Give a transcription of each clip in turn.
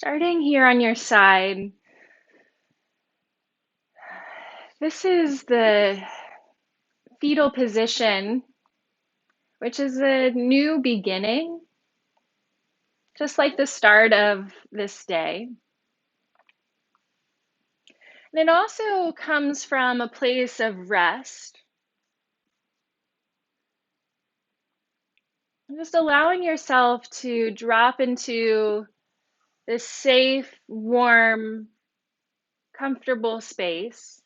Starting here on your side, this is the fetal position, which is a new beginning, just like the start of this day. And it also comes from a place of rest, just allowing yourself to drop into this safe, warm, comfortable space.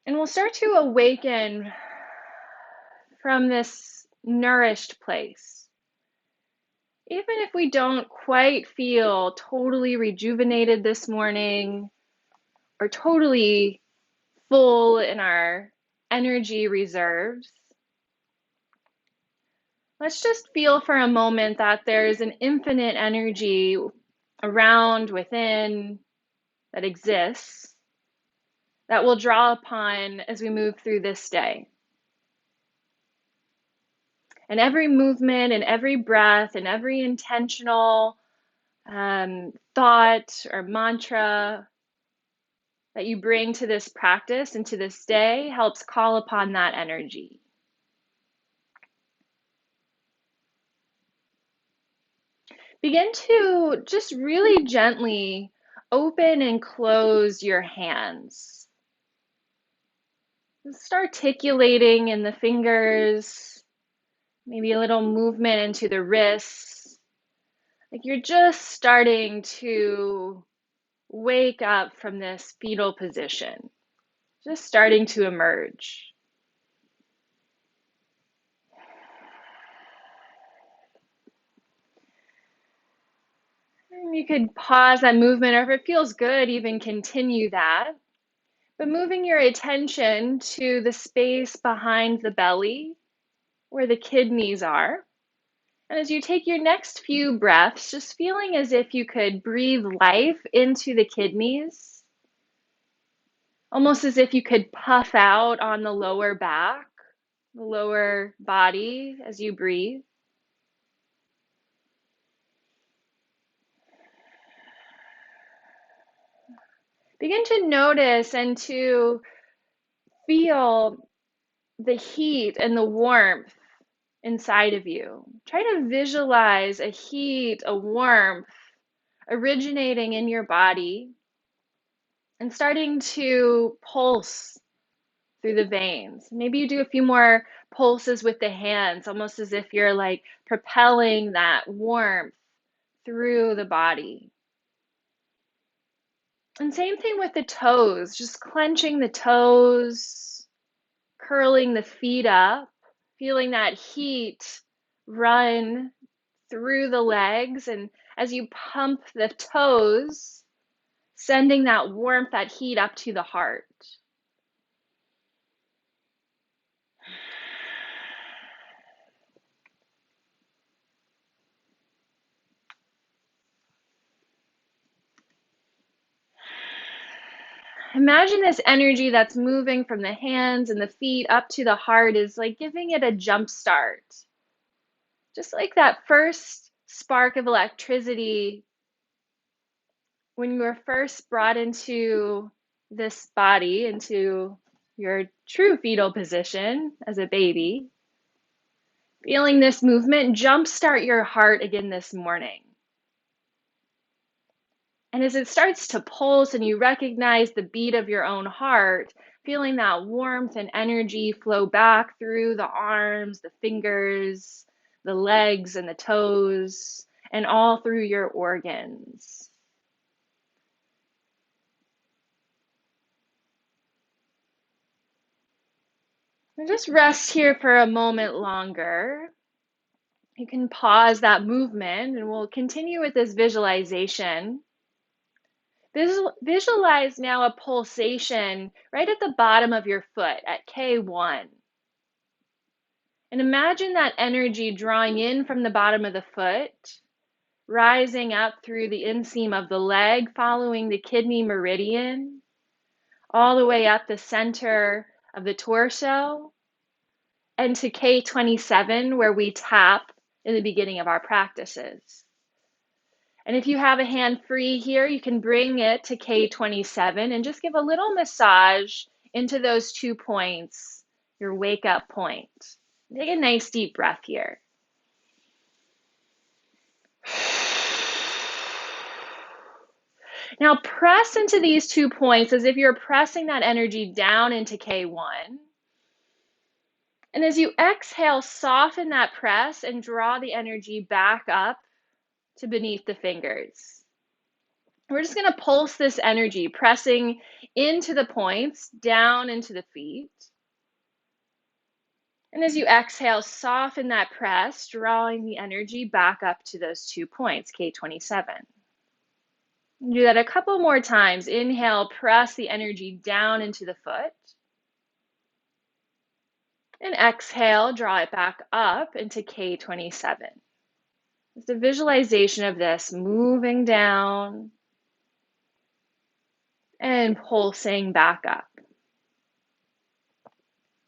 And we'll start to awaken from this nourished place. Even if we don't quite feel totally rejuvenated this morning or totally full in our energy reserves, let's just feel for a moment that there's an infinite energy around, within, that exists that we'll draw upon as we move through this day. And every movement and every breath and every intentional thought or mantra that you bring to this practice and to this day helps call upon that energy. Begin to just really gently open and close your hands. Just articulating in the fingers, maybe a little movement into the wrists. Like you're just starting to wake up from this fetal position, just starting to emerge. You could pause that movement, or if it feels good, even continue that. But moving your attention to the space behind the belly where the kidneys are. And as you take your next few breaths, just feeling as if you could breathe life into the kidneys, almost as if you could puff out on the lower back, the lower body as you breathe. Begin to notice and to feel the heat and the warmth inside of you. Try to visualize a heat, a warmth originating in your body and starting to pulse through the veins. Maybe you do a few more pulses with the hands, almost as if you're like propelling that warmth through the body. And same thing with the toes, just clenching the toes, curling the feet up, feeling that heat run through the legs. And as you pump the toes, sending that warmth, that heat up to the heart. Imagine this energy that's moving from the hands and the feet up to the heart is like giving it a jump start. Just like that first spark of electricity when you were first brought into this body, into your true fetal position as a baby. Feeling this movement jumpstart your heart again this morning. And as it starts to pulse and you recognize the beat of your own heart, feeling that warmth and energy flow back through the arms, the fingers, the legs, and the toes, and all through your organs. And just rest here for a moment longer. You can pause that movement and we'll continue with this visualization. Visualize now a pulsation right at the bottom of your foot at K1. And imagine that energy drawing in from the bottom of the foot, rising up through the inseam of the leg, following the kidney meridian, all the way up the center of the torso, and to K27, where we tap in the beginning of our practices. And if you have a hand free here, you can bring it to K27 and just give a little massage into those 2 points, your wake up point. Take a nice deep breath here. Now press into these 2 points as if you're pressing that energy down into K1. And as you exhale, soften that press and draw the energy back up to beneath the fingers. We're just going to pulse this energy, pressing into the points, down into the feet. And as you exhale, soften that press, drawing the energy back up to those 2 points, K27. Do that a couple more times. Inhale, press the energy down into the foot. And exhale, draw it back up into K27. It's a visualization of this moving down and pulsing back up.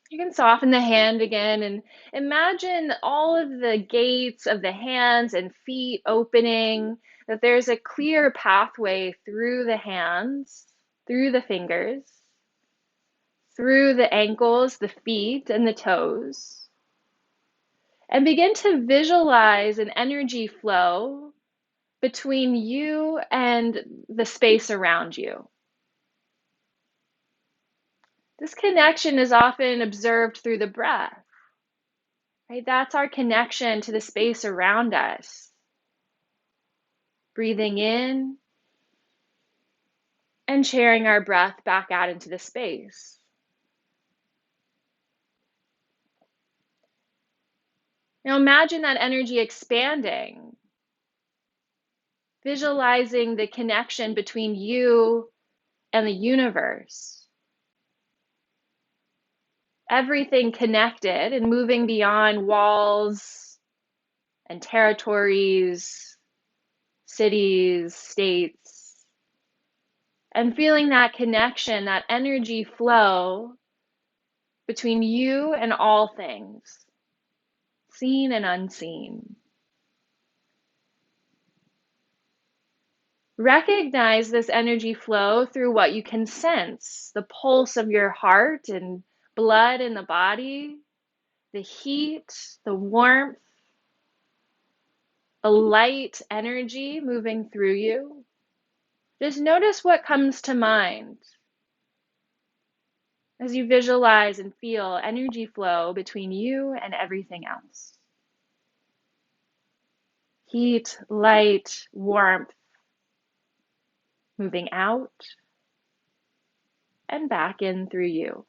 You can soften the hand again and imagine all of the gates of the hands and feet opening, that there's a clear pathway through the hands, through the fingers, through the ankles, the feet, and the toes. And begin to visualize an energy flow between you and the space around you. This connection is often observed through the breath, right? That's our connection to the space around us. Breathing in and sharing our breath back out into the space. Now imagine that energy expanding, visualizing the connection between you and the universe. Everything connected and moving beyond walls and territories, cities, states, and feeling that connection, that energy flow between you and all things, seen and unseen. Recognize this energy flow through what you can sense, the pulse of your heart and blood in the body, the heat, the warmth, the light energy moving through you. Just notice what comes to mind as you visualize and feel energy flow between you and everything else. Heat, light, warmth, moving out and back in through you.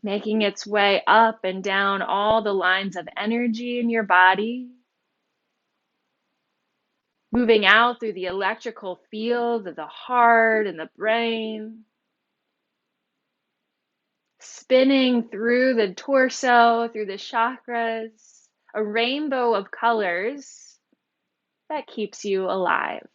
Making its way up and down all the lines of energy in your body. Moving out through the electrical field of the heart and the brain. Spinning through the torso, through the chakras, a rainbow of colors that keeps you alive.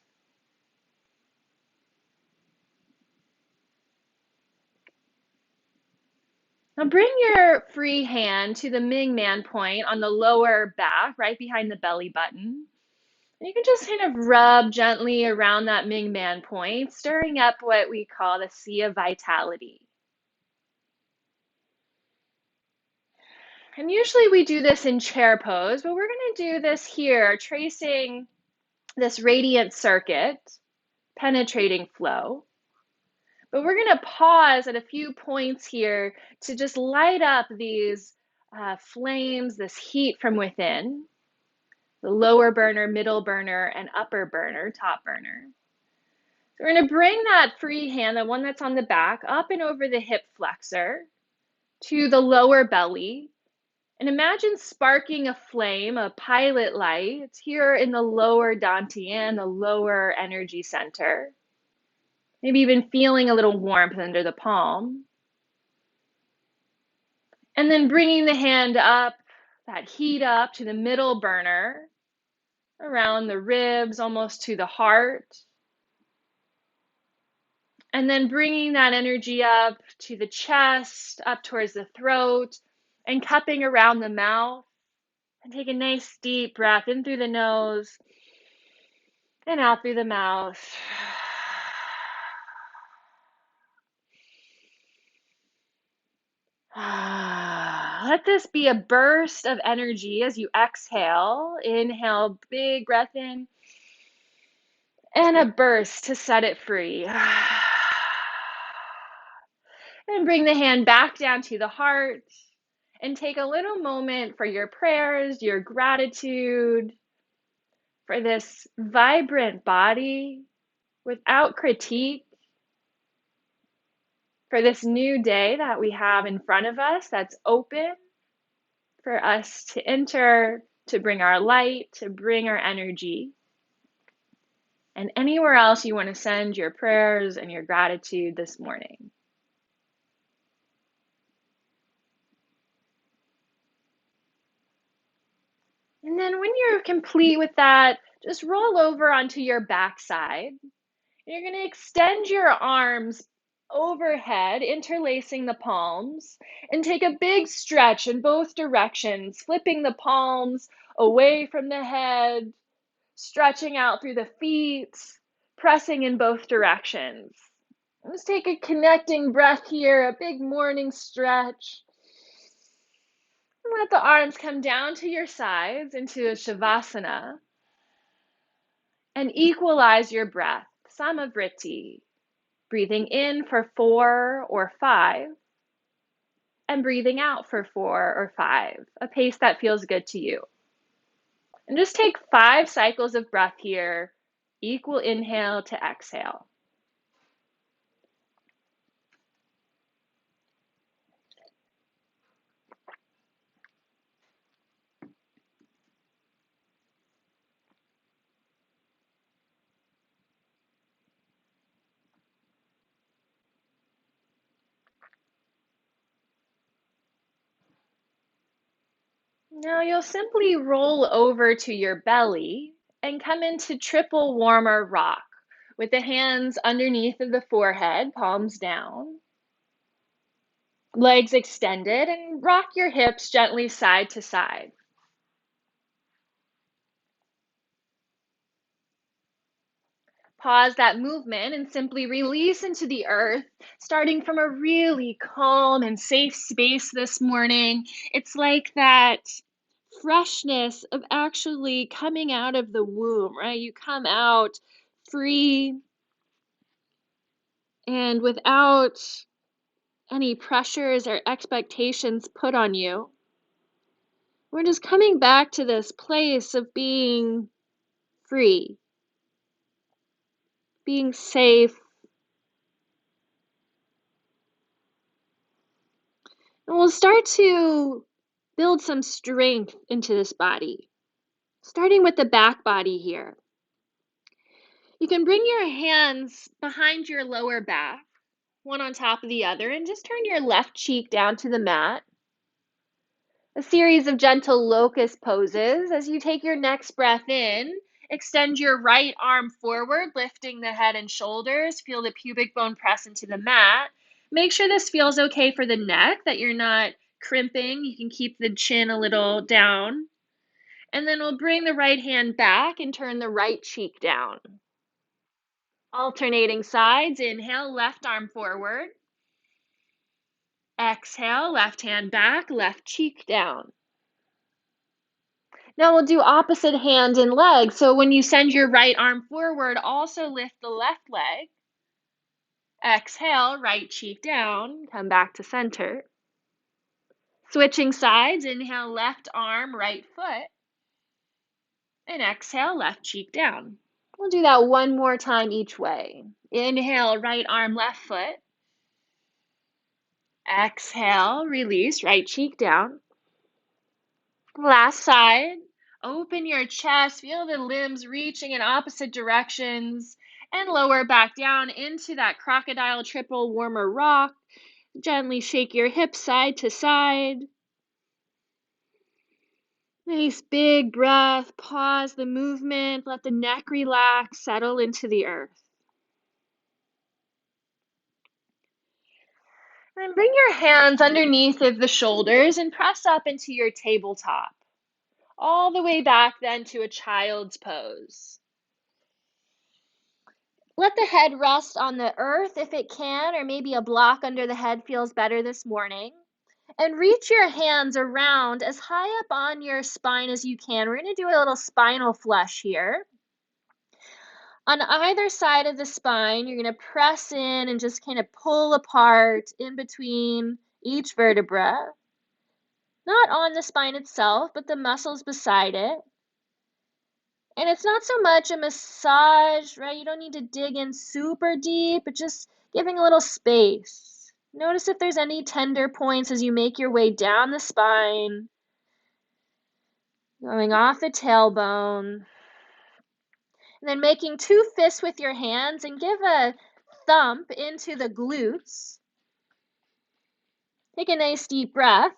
Now bring your free hand to the Ming Man point on the lower back, right behind the belly button. And you can just kind of rub gently around that Ming Man point, stirring up what we call the sea of vitality. And usually we do this in chair pose, but we're going to do this here, tracing this radiant circuit, penetrating flow. But we're going to pause at a few points here to just light up these flames, this heat from within, the lower burner, middle burner, and upper burner, top burner. So we're going to bring that free hand, the one that's on the back, up and over the hip flexor to the lower belly. And imagine sparking a flame, a pilot light, here in the lower dantian, the lower energy center. Maybe even feeling a little warmth under the palm. And then bringing the hand up, that heat up to the middle burner, around the ribs, almost to the heart. And then bringing that energy up to the chest, up towards the throat, and cupping around the mouth. And take a nice deep breath in through the nose and out through the mouth. Let this be a burst of energy as you exhale. Inhale, big breath in, and a burst to set it free. And bring the hand back down to the heart and take a little moment for your prayers, your gratitude, for this vibrant body without critique, for this new day that we have in front of us that's open for us to enter, to bring our light, to bring our energy. And anywhere else you want to send your prayers and your gratitude this morning. And then when you're complete with that, just roll over onto your backside. You're going to extend your arms overhead, interlacing the palms, and take a big stretch in both directions, flipping the palms away from the head, stretching out through the feet, pressing in both directions. Let's take a connecting breath here, a big morning stretch. And let the arms come down to your sides into a Shavasana. And equalize your breath, Samavriti. Breathing in for 4 or 5, and breathing out for 4 or 5, a pace that feels good to you. And just take 5 cycles of breath here, equal inhale to exhale. Now you'll simply roll over to your belly and come into triple warmer rock with the hands underneath of the forehead, palms down, legs extended, and rock your hips gently side to side. Pause that movement and simply release into the earth, starting from a really calm and safe space this morning. It's like that freshness of actually coming out of the womb, right? You come out free and without any pressures or expectations put on you. We're just coming back to this place of being free, being safe. And we'll start to build some strength into this body, starting with the back body here. You can bring your hands behind your lower back, one on top of the other, and just turn your left cheek down to the mat. A series of gentle locust poses. As you take your next breath in, extend your right arm forward, lifting the head and shoulders. Feel the pubic bone press into the mat. Make sure this feels okay for the neck, that you're not crimping. You can keep the chin a little down. And then we'll bring the right hand back and turn the right cheek down. Alternating sides. Inhale, left arm forward. Exhale, left hand back, left cheek down. Now we'll do opposite hand and leg. So when you send your right arm forward, also lift the left leg. Exhale, right cheek down, come back to center. Switching sides, inhale, left arm, right foot. And exhale, left cheek down. We'll do that one more time each way. Inhale, right arm, left foot. Exhale, release, right cheek down. Last side. Open your chest, feel the limbs reaching in opposite directions, and lower back down into that crocodile triple warmer rock. Gently shake your hips side to side. Nice big breath, pause the movement, let the neck relax, settle into the earth. And bring your hands underneath of the shoulders and press up into your tabletop. All the way back then to a child's pose. Let the head rest on the earth if it can, or maybe a block under the head feels better this morning. And reach your hands around as high up on your spine as you can. We're going to do a little spinal flush here. On either side of the spine, you're going to press in and just kind of pull apart in between each vertebra. Not on the spine itself, but the muscles beside it. And it's not so much a massage, right? You don't need to dig in super deep, but just giving a little space. Notice if there's any tender points as you make your way down the spine, going off the tailbone. And then making two fists with your hands and give a thump into the glutes. Take a nice deep breath.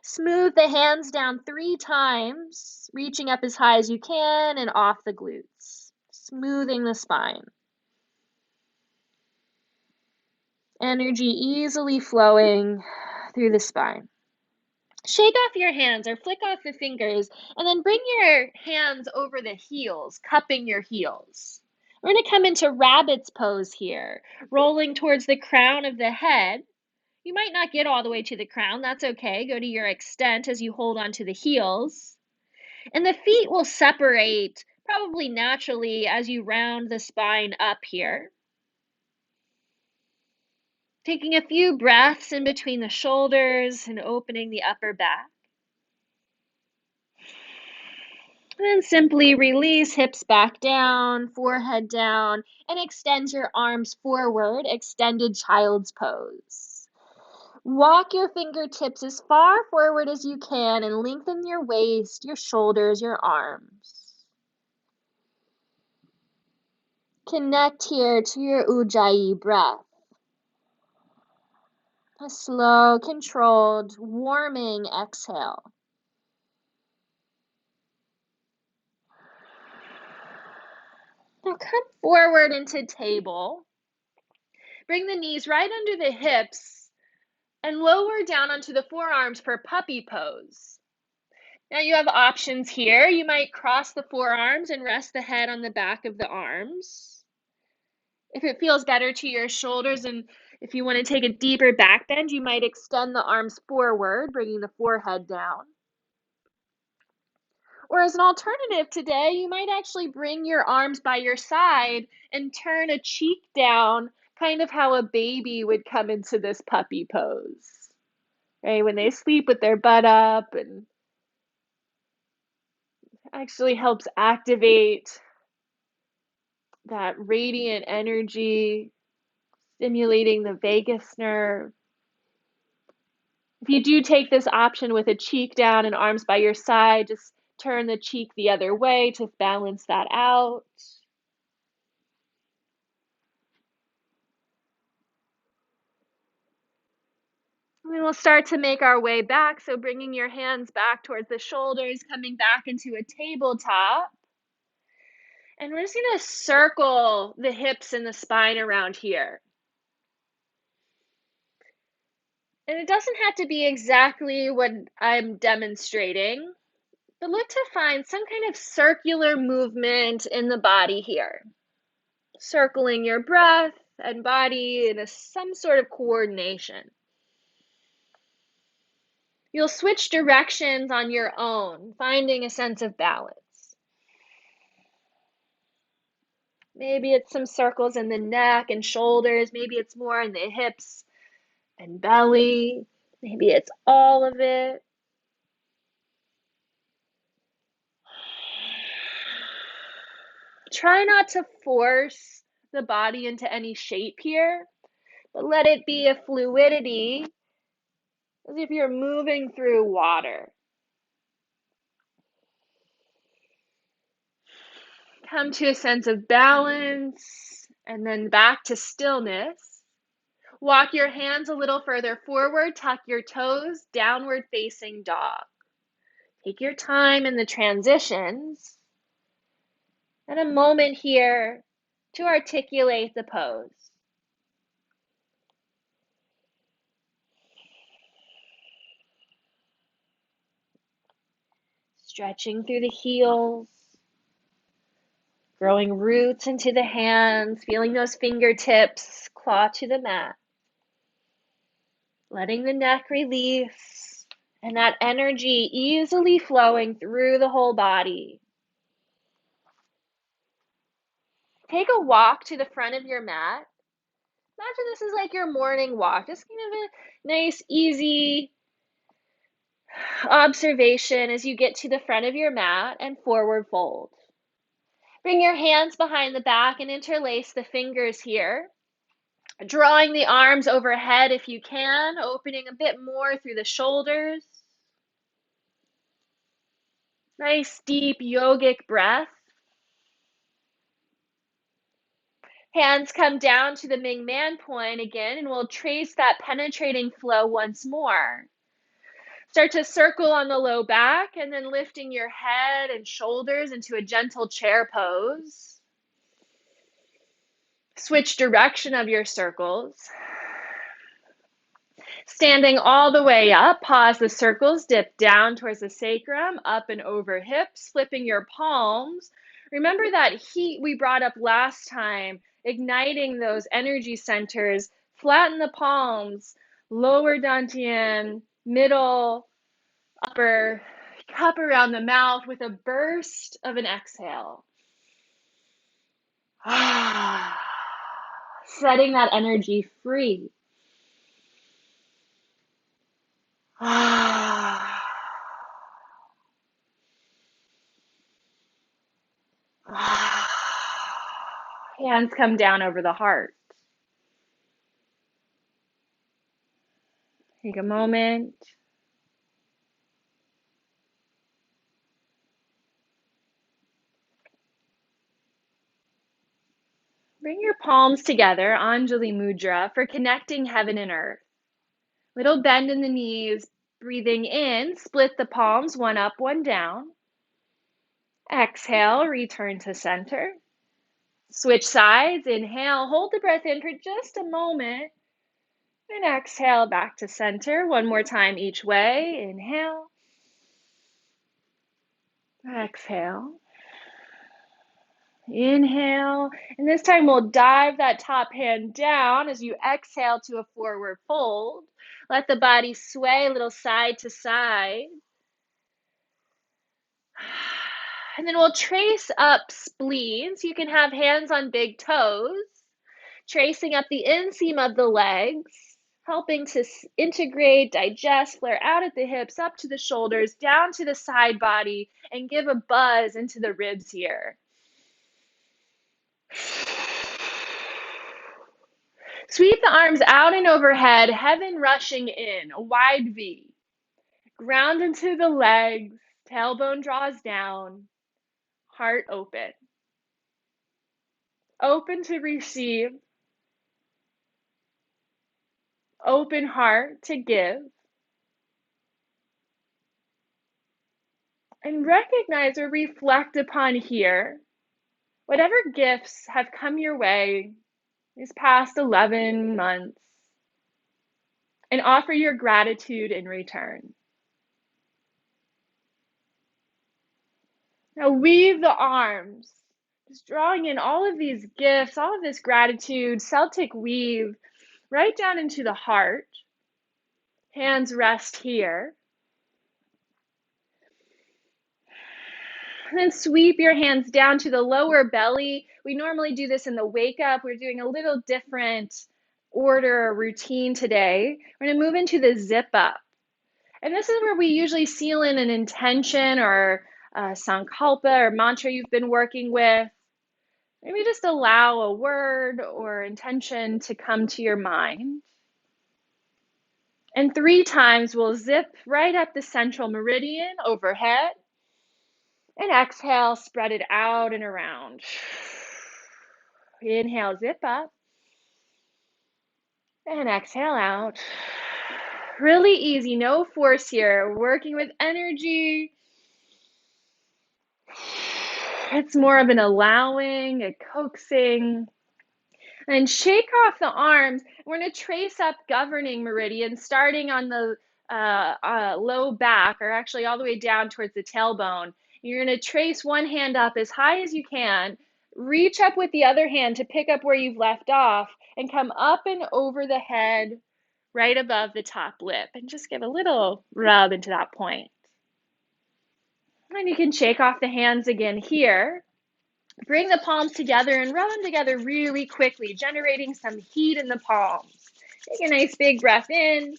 Smooth the hands down 3 times, reaching up as high as you can and off the glutes, smoothing the spine. Energy easily flowing through the spine. Shake off your hands or flick off the fingers, and then bring your hands over the heels, cupping your heels. We're going to come into rabbit's pose here, rolling towards the crown of the head. You might not get all the way to the crown. That's okay. Go to your extent as you hold onto the heels. And the feet will separate probably naturally as you round the spine up here. Taking a few breaths in between the shoulders and opening the upper back. And then simply release hips back down, forehead down, and extend your arms forward, extended child's pose. Walk your fingertips as far forward as you can and lengthen your waist, your shoulders, your arms. Connect here to your Ujjayi breath. A slow, controlled, warming exhale. Now come forward into table. Bring the knees right under the hips and lower down onto the forearms for puppy pose. Now you have options here. You might cross the forearms and rest the head on the back of the arms. If it feels better to your shoulders and if you want to take a deeper back bend, you might extend the arms forward, bringing the forehead down. Or as an alternative today, you might actually bring your arms by your side and turn a cheek down, kind of how a baby would come into this puppy pose, right? When they sleep with their butt up, and actually helps activate that radiant energy, stimulating the vagus nerve. If you do take this option with a cheek down and arms by your side, just turn the cheek the other way to balance that out. We will start to make our way back, so bringing your hands back towards the shoulders, coming back into a tabletop. And we're just going to circle the hips and the spine around here. And it doesn't have to be exactly what I'm demonstrating, but look to find some kind of circular movement in the body here. Circling your breath and body in some sort of coordination. You'll switch directions on your own, finding a sense of balance. Maybe it's some circles in the neck and shoulders. Maybe it's more in the hips and belly. Maybe it's all of it. Try not to force the body into any shape here, but let it be a fluidity, as if you're moving through water. Come to a sense of balance, and then back to stillness. Walk your hands a little further forward, tuck your toes, downward facing dog. Take your time in the transitions, and a moment here to articulate the pose. stretching through the heels, growing roots into the hands, feeling those fingertips claw to the mat, letting the neck release, and that energy easily flowing through the whole body. Take a walk to the front of your mat. Imagine this is like your morning walk, just kind of a nice, easy observation as you get to the front of your mat and forward fold. Bring your hands behind the back and interlace the fingers here. Drawing the arms overhead if you can, opening a bit more through the shoulders. Nice deep yogic breath. Hands come down to the Ming Man point again, and we'll trace that penetrating flow once more. Start to circle on the low back and then lifting your head and shoulders into a gentle chair pose. Switch direction of your circles. Standing all the way up, pause the circles, dip down towards the sacrum, up and over hips, flipping your palms. Remember that heat we brought up last time, igniting those energy centers. Flatten the palms, lower dantian, middle, upper, cup around the mouth with a burst of an exhale. Setting that energy free. Hands come down over the heart. Take a moment. Bring your palms together, Anjali Mudra, for connecting heaven and earth. Little bend in the knees, breathing in, split the palms, one up, one down. Exhale, return to center. Switch sides, inhale, hold the breath in for just a moment. And exhale back to center. One more time each way. Inhale. Exhale. Inhale. And this time we'll dive that top hand down as you exhale to a forward fold. Let the body sway a little side to side. And then we'll trace up spleens. You can have hands on big toes, tracing up the inseam of the legs, helping to integrate, digest, flare out at the hips, up to the shoulders, down to the side body, and give a buzz into the ribs here. Sweep the arms out and overhead, heaven rushing in, a wide V. Ground into the legs, tailbone draws down, heart open. Open to receive, open heart to give. And recognize or reflect upon here whatever gifts have come your way these past 11 months, and offer your gratitude in return. Now weave the arms, just drawing in all of these gifts, all of this gratitude, Celtic weave, right down into the heart. Hands rest here. And then sweep your hands down to the lower belly. We normally do this in the wake up. We're doing a little different order or routine today. We're going to move into the zip up. And this is where we usually seal in an intention or sankalpa or mantra you've been working with. Maybe just allow a word or intention to come to your mind. And 3 times we'll zip right up the central meridian overhead. And exhale, spread it out and around. Inhale, zip up. And exhale out. Really easy, no force here. Working with energy. It's more of an allowing, a coaxing. And shake off the arms. We're going to trace up governing meridians, starting on the low back, or actually all the way down towards the tailbone. You're going to trace one hand up as high as you can, reach up with the other hand to pick up where you've left off, and come up and over the head right above the top lip, and just give a little rub into that point. And you can shake off the hands again here. Bring the palms together and rub them together really quickly, generating some heat in the palms. Take a nice big breath in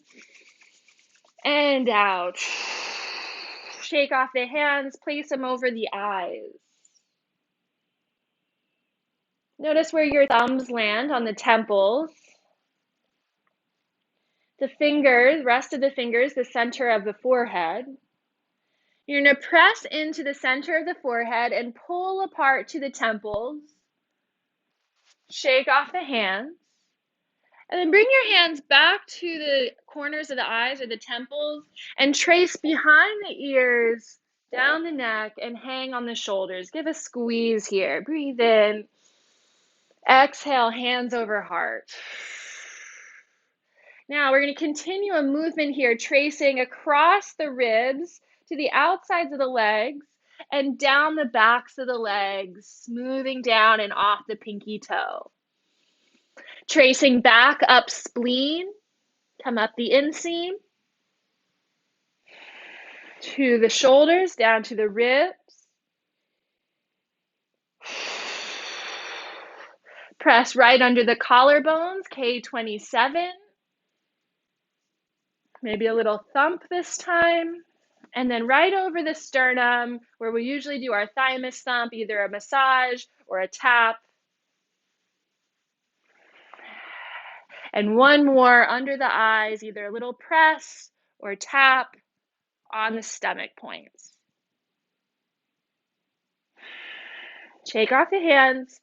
and out. Shake off the hands, place them over the eyes. Notice where your thumbs land on the temples. The fingers, rest of the fingers, the center of the forehead. You're going to press into the center of the forehead and pull apart to the temples. Shake off the hands. And then bring your hands back to the corners of the eyes or the temples and trace behind the ears, down the neck, and hang on the shoulders. Give a squeeze here. Breathe in. Exhale, hands over heart. Now we're going to continue a movement here, tracing across the ribs to the outsides of the legs and down the backs of the legs, smoothing down and off the pinky toe. Tracing back up spleen, come up the inseam, to the shoulders, down to the ribs. Press right under the collarbones, K27. Maybe a little thump this time. And then right over the sternum, where we usually do our thymus thump, either a massage or a tap. And one more under the eyes, either a little press or tap on the stomach points. Shake off the hands.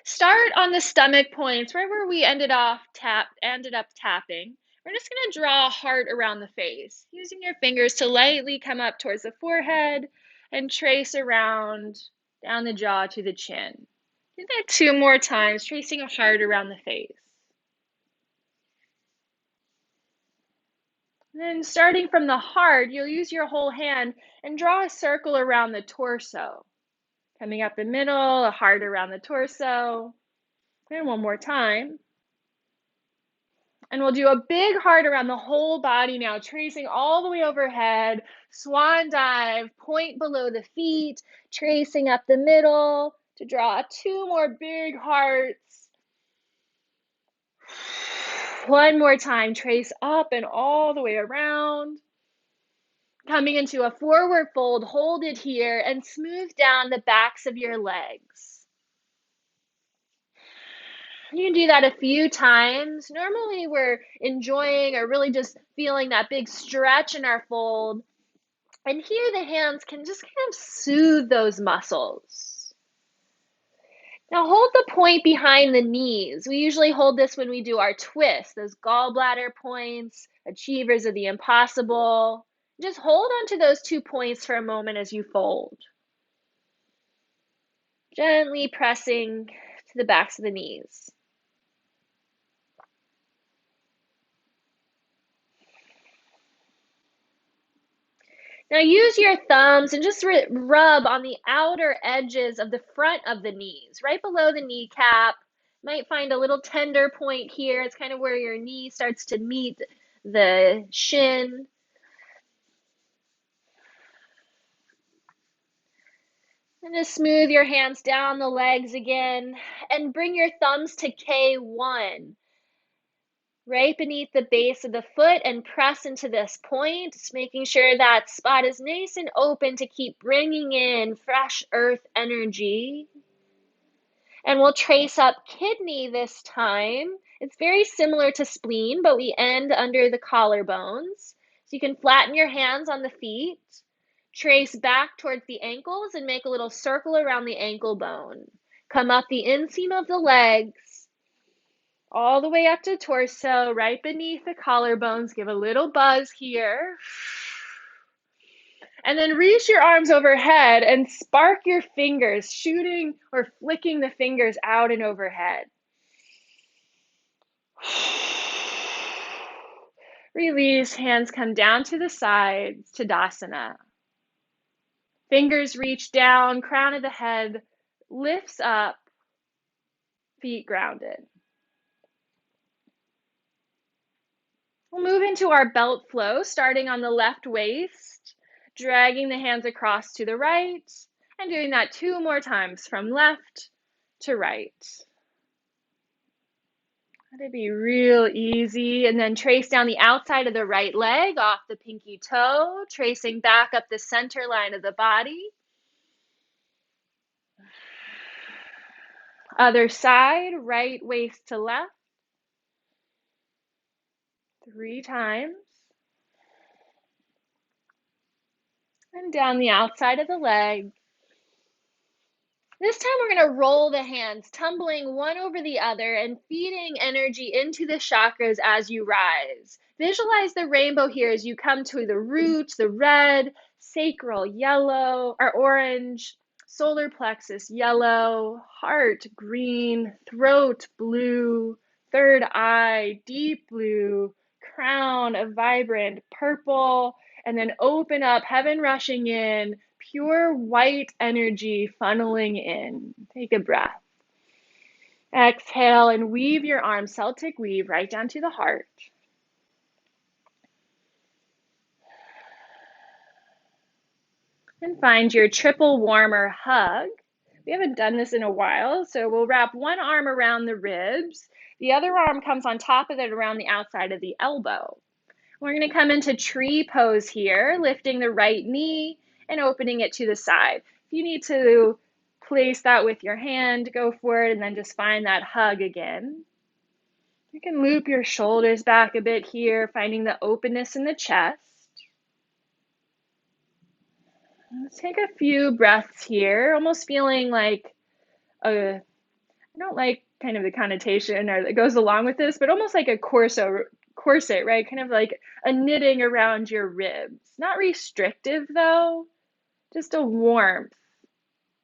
Start on the stomach points, right where we ended up tapping. We're just going to draw a heart around the face, using your fingers to lightly come up towards the forehead and trace around down the jaw to the chin. Do that 2 more times, tracing a heart around the face. And then starting from the heart, you'll use your whole hand and draw a circle around the torso. Coming up the middle, a heart around the torso. And one more time. And we'll do a big heart around the whole body now, tracing all the way overhead, swan dive, point below the feet, tracing up the middle to draw 2 more big hearts. One more time, trace up and all the way around. Coming into a forward fold, hold it here and smooth down the backs of your legs. You can do that a few times. Normally we're enjoying or really just feeling that big stretch in our fold. And here the hands can just kind of soothe those muscles. Now hold the point behind the knees. We usually hold this when we do our twists, those gallbladder points, achievers of the impossible. Just hold on to those 2 points for a moment as you fold. Gently pressing to the backs of the knees. Now use your thumbs and just rub on the outer edges of the front of the knees, right below the kneecap. Might find a little tender point here. It's kind of where your knee starts to meet the shin. And just smooth your hands down the legs again and bring your thumbs to K1. Right beneath the base of the foot and press into this point, just making sure that spot is nice and open to keep bringing in fresh earth energy. And we'll trace up kidney this time. It's very similar to spleen, but we end under the collarbones. So you can flatten your hands on the feet, trace back towards the ankles and make a little circle around the ankle bone. Come up the inseam of the legs, all the way up to torso, right beneath the collarbones. Give a little buzz here. And then reach your arms overhead and spark your fingers, shooting or flicking the fingers out and overhead. Release, hands come down to the sides, Tadasana. Fingers reach down, crown of the head lifts up, feet grounded. We'll move into our belt flow, starting on the left waist, dragging the hands across to the right, and doing that 2 more times from left to right. Let it be real easy, and then trace down the outside of the right leg off the pinky toe, tracing back up the center line of the body. Other side, right waist to left. 3 times. And down the outside of the leg. This time we're going to roll the hands, tumbling one over the other and feeding energy into the chakras as you rise. Visualize the rainbow here as you come to the root, the red, sacral, yellow, or orange, solar plexus, yellow, heart, green, throat, blue, third eye, deep blue, crown, a vibrant purple, and then open up, heaven rushing in, pure white energy funneling in. Take a breath. Exhale and weave your arms, Celtic weave, right down to the heart. And find your triple warmer hug. We haven't done this in a while, so we'll wrap one arm around the ribs. The other arm comes on top of it around the outside of the elbow. We're going to come into tree pose here, lifting the right knee and opening it to the side. If you need to place that with your hand, go for it, and then just find that hug again. You can loop your shoulders back a bit here, finding the openness in the chest. Let's take a few breaths here, almost feeling like I don't like kind of the connotation or that goes along with this, but almost like a corset, right? Kind of like a knitting around your ribs. Not restrictive though, just a warmth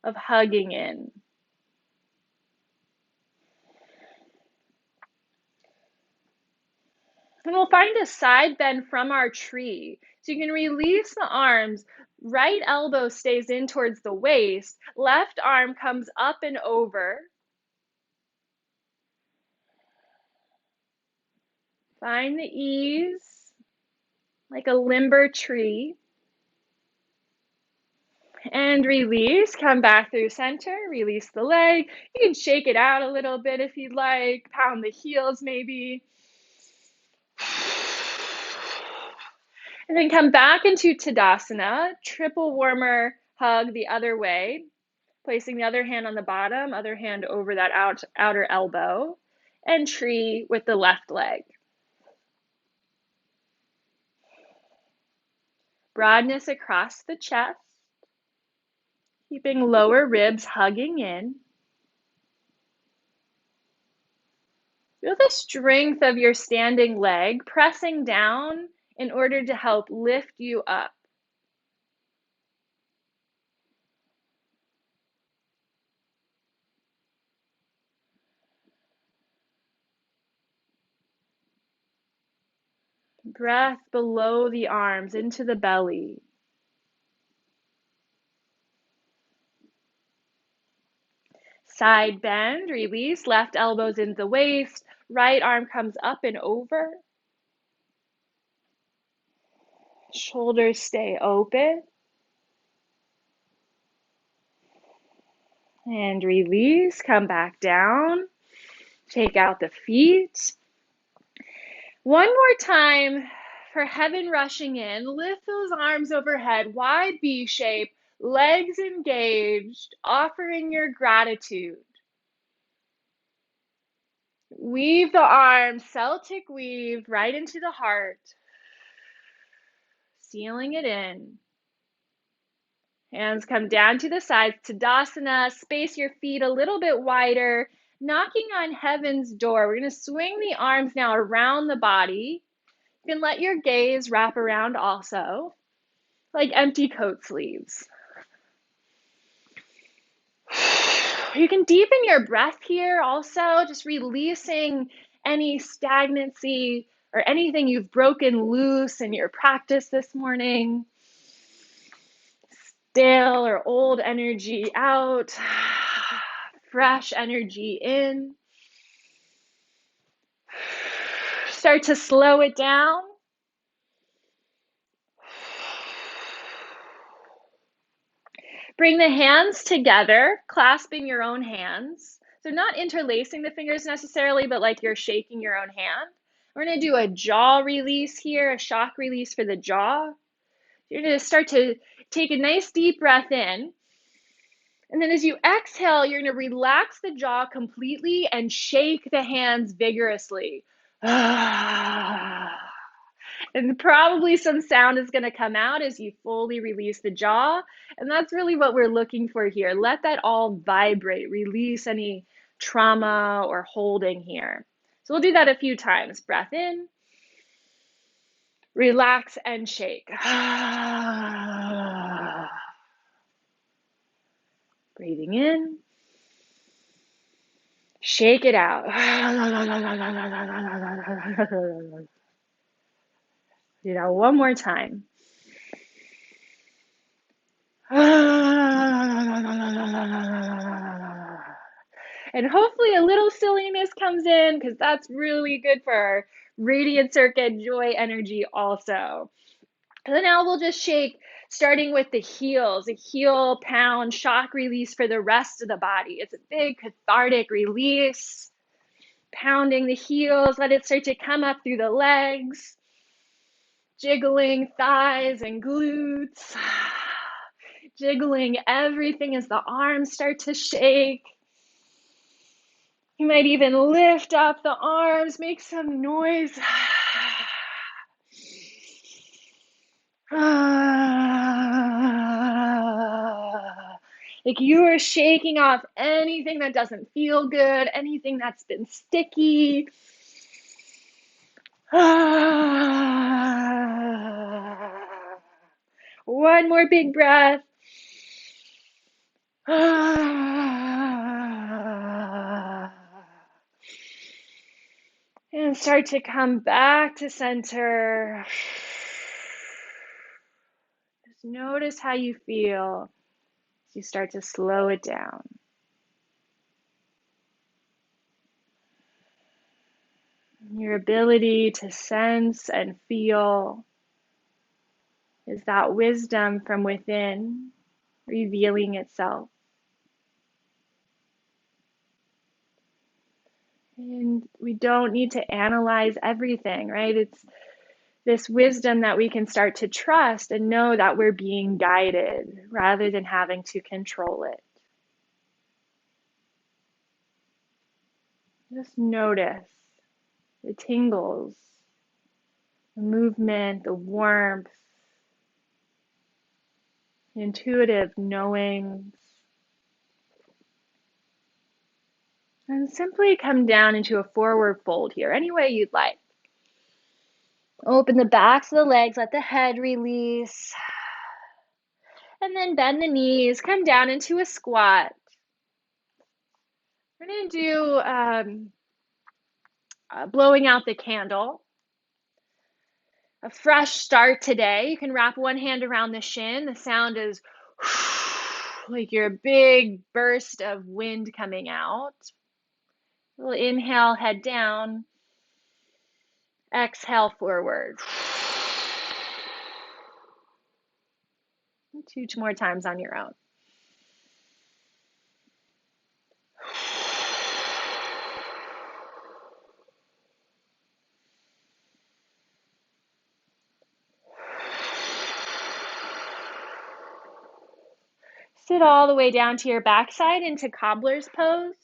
of hugging in. And we'll find a side bend from our tree. So you can release the arms. Right elbow stays in towards the waist. Left arm comes up and over. Find the ease, like a limber tree. And release, come back through center, release the leg. You can shake it out a little bit if you'd like, pound the heels maybe. And then come back into Tadasana, triple warmer hug the other way, placing the other hand on the bottom, other hand over that outer elbow, and tree with the left leg. Broadness across the chest, keeping lower ribs hugging in. Feel the strength of your standing leg pressing down in order to help lift you up. Breath below the arms into the belly. Side bend, release, left elbows into the waist, right arm comes up and over. Shoulders stay open. And release, come back down. Take out the feet. One more time for heaven rushing in. Lift those arms overhead, wide V shape, legs engaged, offering your gratitude. Weave the arms, Celtic weave, right into the heart. Sealing it in. Hands come down to the sides, Tadasana. Space your feet a little bit wider, knocking on heaven's door. We're going to swing the arms now around the body. You can let your gaze wrap around also, like empty coat sleeves. You can deepen your breath here also, just releasing any stagnancy, or anything you've broken loose in your practice this morning. Stale or old energy out, fresh energy in. Start to slow it down. Bring the hands together, clasping your own hands. So not interlacing the fingers necessarily, but like you're shaking your own hand. We're going to do a jaw release here, a shock release for the jaw. You're going to start to take a nice deep breath in. And then as you exhale, you're going to relax the jaw completely and shake the hands vigorously. And probably some sound is going to come out as you fully release the jaw. And that's really what we're looking for here. Let that all vibrate, release any trauma or holding here. So we'll do that a few times. Breath in, relax and shake. Breathing in, shake it out. Do that one more time. And hopefully a little silliness comes in, because that's really good for our radiant circuit joy energy also. And then now we'll just shake, starting with the heels, a heel pound shock release for the rest of the body. It's a big cathartic release. Pounding the heels, let it start to come up through the legs, jiggling thighs and glutes, jiggling everything as the arms start to shake. You might even lift up the arms, make some noise. Like you are shaking off anything that doesn't feel good, anything that's been sticky. One more big breath. And start to come back to center. Just notice how you feel as you start to slow it down. Your ability to sense and feel is that wisdom from within revealing itself. And we don't need to analyze everything, right? It's this wisdom that we can start to trust and know that we're being guided rather than having to control it. Just notice the tingles, the movement, the warmth, the intuitive knowings. And simply come down into a forward fold here, any way you'd like. Open the backs of the legs, let the head release. And then bend the knees, come down into a squat. We're going to do blowing out the candle. A fresh start today. You can wrap one hand around the shin. The sound is like your big burst of wind coming out. We'll inhale, head down. Exhale, forward. Two more times on your own. Sit all the way down to your backside into cobbler's pose.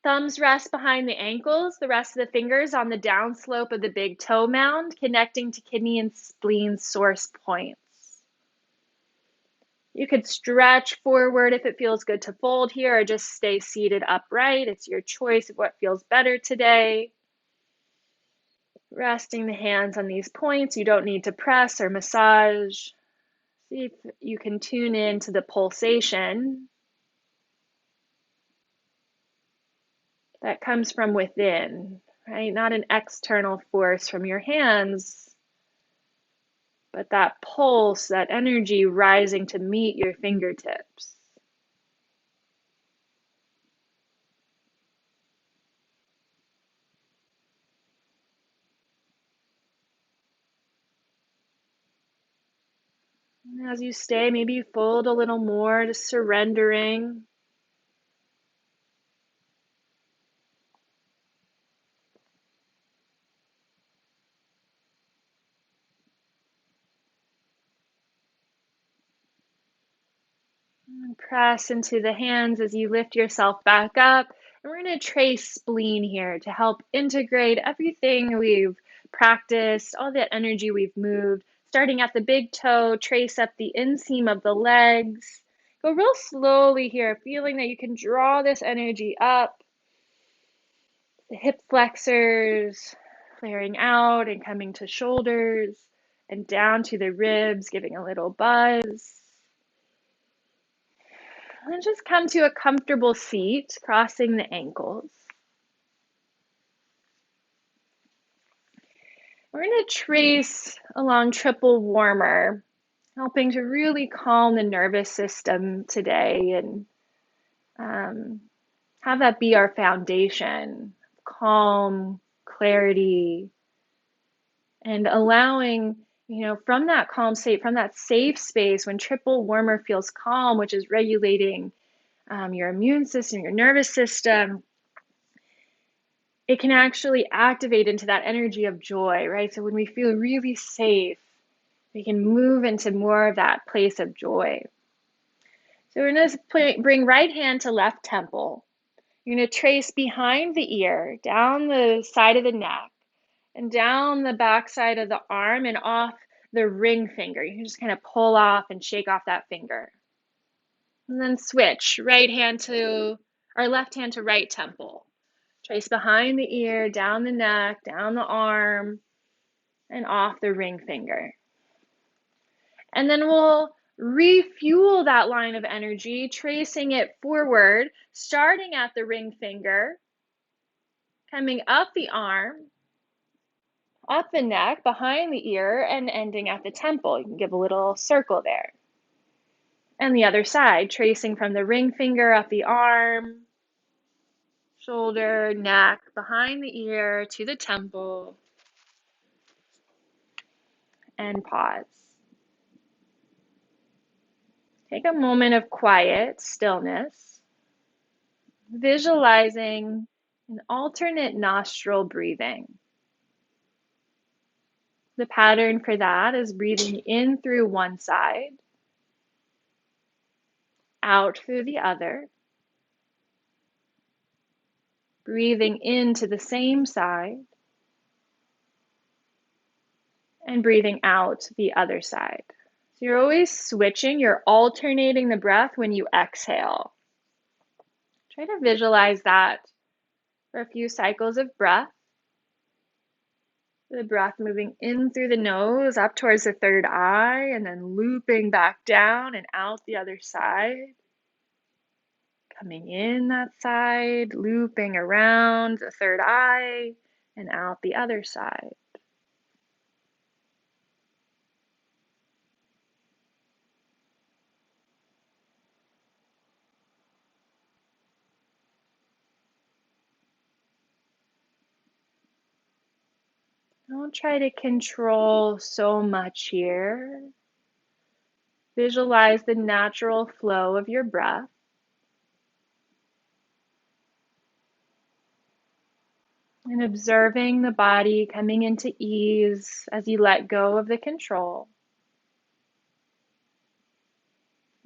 Thumbs rest behind the ankles, the rest of the fingers on the down slope of the big toe mound, connecting to kidney and spleen source points. You could stretch forward if it feels good to fold here, or just stay seated upright. It's your choice of what feels better today. Resting the hands on these points. You don't need to press or massage. See if you can tune in to the pulsation that comes from within, right? Not an external force from your hands, but that pulse, that energy rising to meet your fingertips. And as you stay, maybe you fold a little more, just surrendering. And press into the hands as you lift yourself back up. And we're going to trace spleen here to help integrate everything we've practiced, all that energy we've moved. Starting at the big toe, trace up the inseam of the legs. Go real slowly here, feeling that you can draw this energy up. The hip flexors flaring out and coming to shoulders and down to the ribs, giving a little buzz. And just come to a comfortable seat, crossing the ankles. We're going to trace along triple warmer, helping to really calm the nervous system today and have that be our foundation. Calm, clarity, and allowing, from that calm state, from that safe space, when triple warmer feels calm, which is regulating your immune system, your nervous system, it can actually activate into that energy of joy, right? So when we feel really safe, we can move into more of that place of joy. So we're going to bring right hand to left temple. You're going to trace behind the ear, down the side of the neck, and down the back side of the arm and off the ring finger. You can just kind of pull off and shake off that finger. And then switch right hand to, or left hand to right temple. Trace behind the ear, down the neck, down the arm, and off the ring finger. And then we'll refuel that line of energy, tracing it forward, starting at the ring finger, coming up the arm, up the neck, behind the ear, and ending at the temple. You can give a little circle there. And the other side, tracing from the ring finger up the arm, shoulder, neck, behind the ear, to the temple, and pause. Take a moment of quiet, stillness, visualizing an alternate nostril breathing. The pattern for that is breathing in through one side, out through the other, breathing into the same side, and breathing out the other side. So you're always switching, you're alternating the breath when you exhale. Try to visualize that for a few cycles of breath. The breath moving in through the nose, up towards the third eye, and then looping back down and out the other side. Coming in that side, looping around the third eye, and out the other side. Don't try to control so much here. Visualize the natural flow of your breath. And observing the body coming into ease as you let go of the control.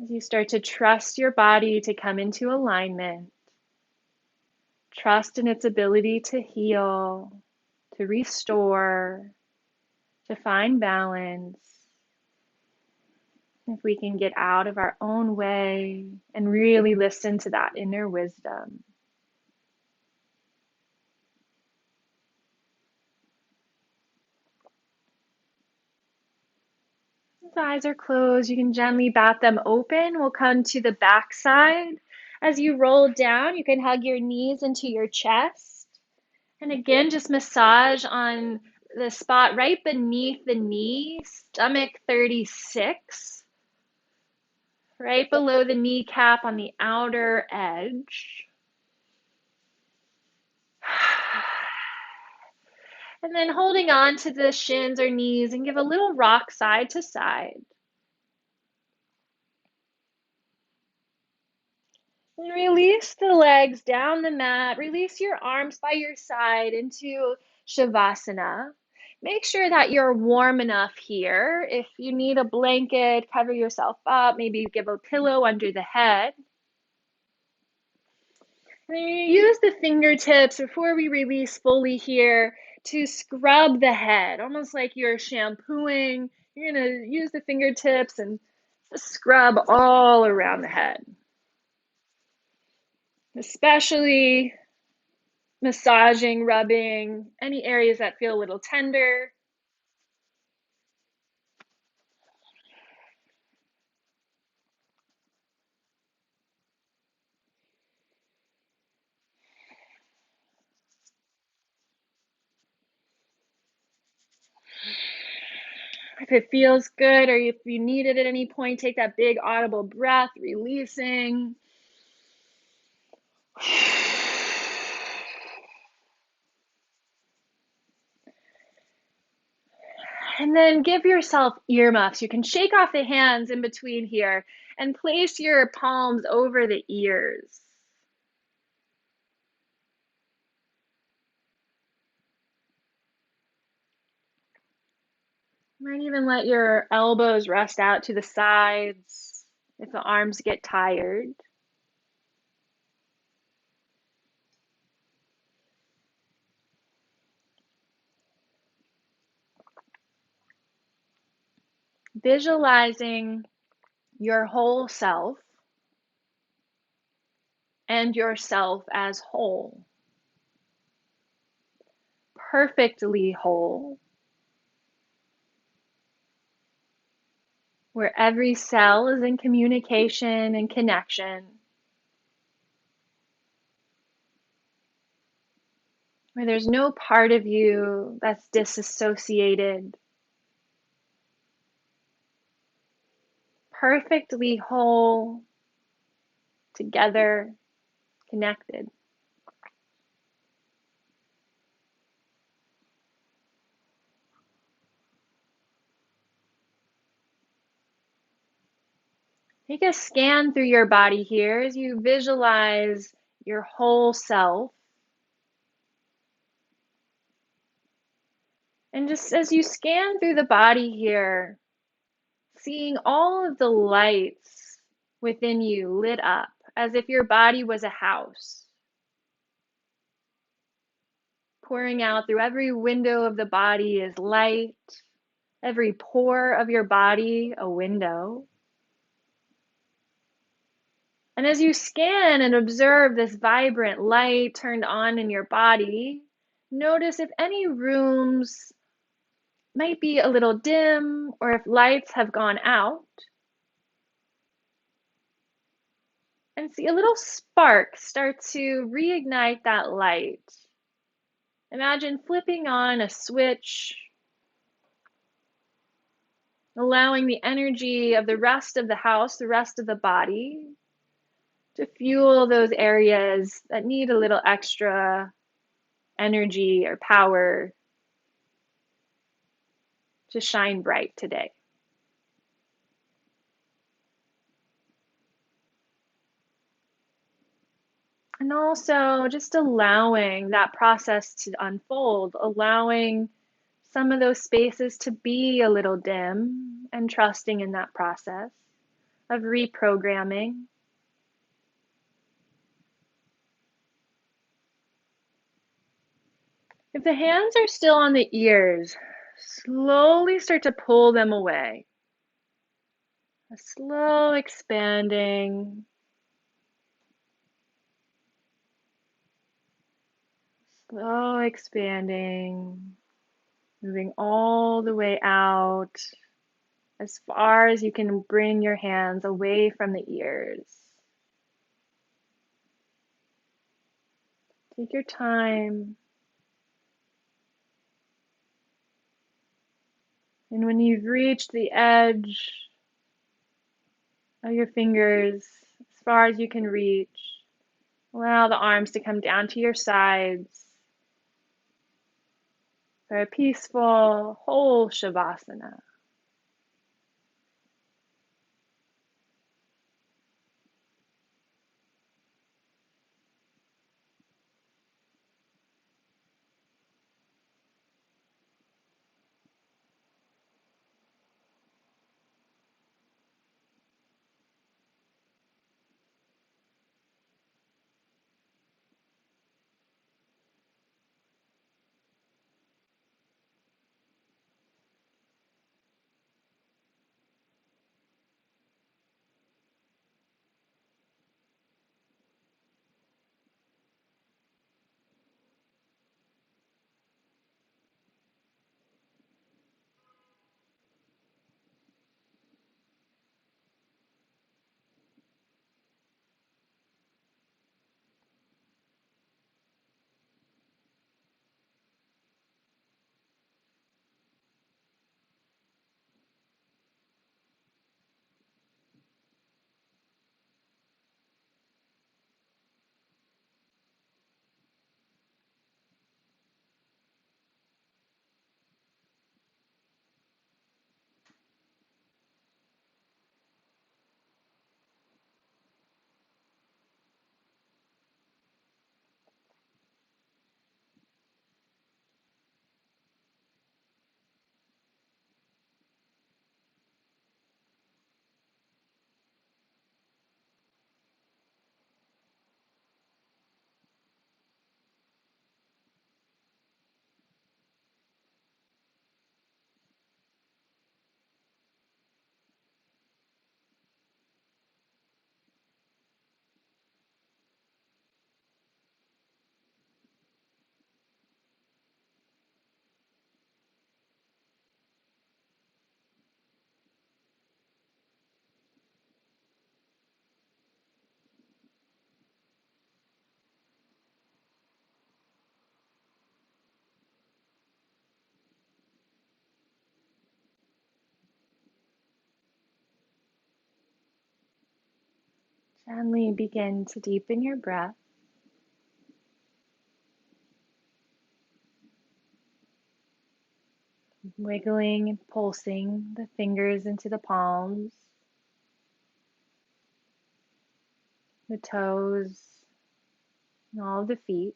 As you start to trust your body to come into alignment, trust in its ability to heal, to restore, to find balance. If we can get out of our own way and really listen to that inner wisdom. As eyes are closed, you can gently bat them open. We'll come to the back side As you roll down, you can hug your knees into your chest. And again, just massage on the spot right beneath the knee, stomach 36, right below the kneecap on the outer edge. And then holding on to the shins or knees and give a little rock side to side. And release the legs down the mat. Release your arms by your side into Shavasana. Make sure that you're warm enough here. If you need a blanket, cover yourself up. Maybe give a pillow under the head. And then you use the fingertips before we release fully here to scrub the head, almost like you're shampooing. You're going to use the fingertips and scrub all around the head, especially massaging, rubbing, any areas that feel a little tender. If it feels good or if you need it at any point, take that big audible breath, releasing. And then give yourself earmuffs. You can shake off the hands in between here and place your palms over the ears. You might even let your elbows rest out to the sides if the arms get tired. Visualizing your whole self and yourself as whole, perfectly whole, where every cell is in communication and connection, where there's no part of you that's disassociated, perfectly whole, together, connected. Take a scan through your body here as you visualize your whole self. And just as you scan through the body here, seeing all of the lights within you lit up as if your body was a house, pouring out through every window of the body is light, every pore of your body a window. And as you scan and observe this vibrant light turned on in your body, notice if any rooms might be a little dim or if lights have gone out. And see a little spark start to reignite that light. Imagine flipping on a switch, allowing the energy of the rest of the house, the rest of the body, to fuel those areas that need a little extra energy or power to shine bright today. And also just allowing that process to unfold, allowing some of those spaces to be a little dim and trusting in that process of reprogramming. If the hands are still on the ears, slowly start to pull them away. A slow expanding, slow expanding, moving all the way out as far as you can bring your hands away from the ears. Take your time. And when you've reached the edge of your fingers, as far as you can reach, allow the arms to come down to your sides for a peaceful whole Shavasana. Gently begin to deepen your breath, wiggling and pulsing the fingers into the palms, the toes, and all of the feet.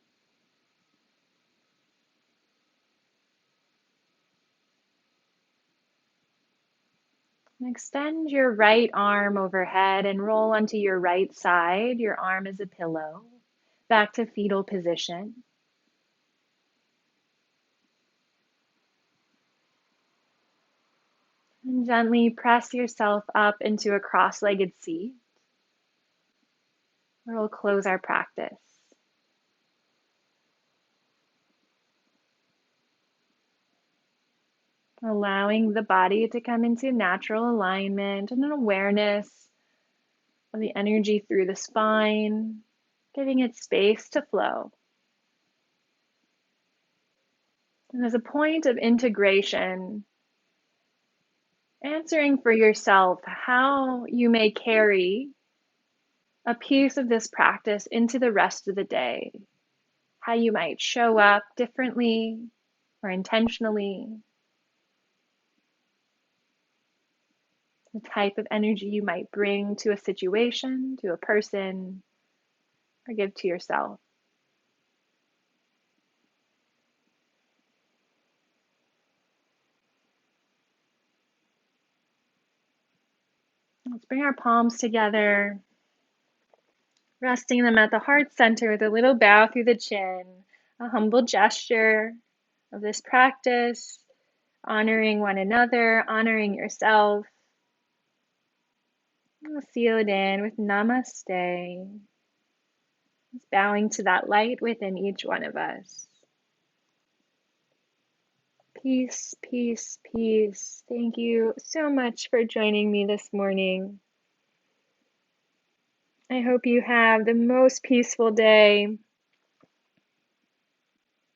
And extend your right arm overhead and roll onto your right side. Your arm is a pillow. Back to fetal position. And gently press yourself up into a cross-legged seat, where we'll close our practice. Allowing the body to come into natural alignment and an awareness of the energy through the spine, giving it space to flow. And as a point of integration, answering for yourself how you may carry a piece of this practice into the rest of the day, how you might show up differently or intentionally, the type of energy you might bring to a situation, to a person, or give to yourself. Let's bring our palms together, resting them at the heart center with a little bow through the chin, a humble gesture of this practice, honoring one another, honoring yourself. We'll seal it in with namaste, just bowing to that light within each one of us. Peace, peace, peace. Thank you so much for joining me this morning. I hope you have the most peaceful day.